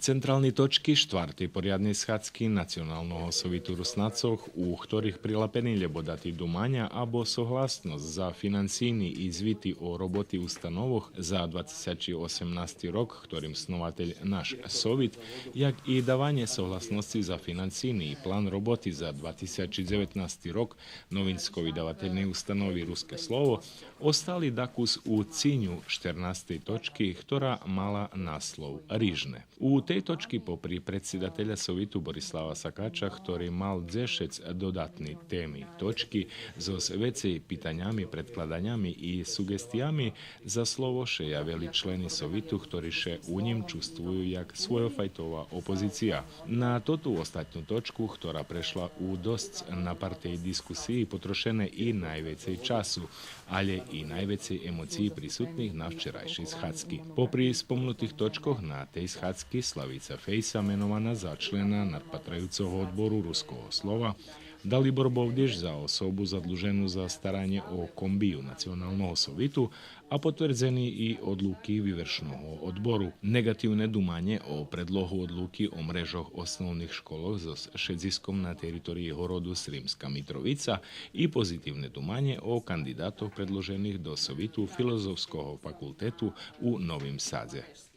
Centralne točky štvrtej poriadnej schádzky Nacionálneho sovitu Rusnacoch, u ktorých prilepenili bodati dumanja abo sohlasnost za financійni i zviti o roboti ustanovoch za 2018 rok, ktorým snovatelj naš Sovit, jak i davanje sohlasnosti za financійni i plan roboti za 2019 rok novinsko-vydavatelnej ustanovi Ruske slovo, ostali dakus u cinju 14. točky, ktorá mala naslov Rižne. U tej točky popri predsjedatelja Sovitu Borislava Sakača, ktorý mal 10 dodatni temi točky so vecej pitanjami, predkladanjami i sugestijami, za slovo še javili členi Sovitu, ktorí še u njim čustvujú jak svojofajtová opozícia. Na totu ostatnú točku, ktorá prešla u dosť napartej diskusii, potrošené i najvecej času, ale i najvecej emocii prisutných na včerajšej schádzky. Popri spomnutých točkoch na tej schádzky Slavica Fejsa, menovaná za člena nadpatrajúceho odboru ruského slova, Dalibor Bovdiš za osobu zadluženú za staranie o kombiju Nacionálneho sovitu a potvrdzený i odluky vyvršného odboru. Negatívne dumanie o predlohu odluky o mrežoch osnovných školoch so šedziskom na teritorii horodu Sremska Mitrovica i pozitívne dumanie o kandidátoch predložených do Sovitu Filozofského fakultetu u Novým Sadze.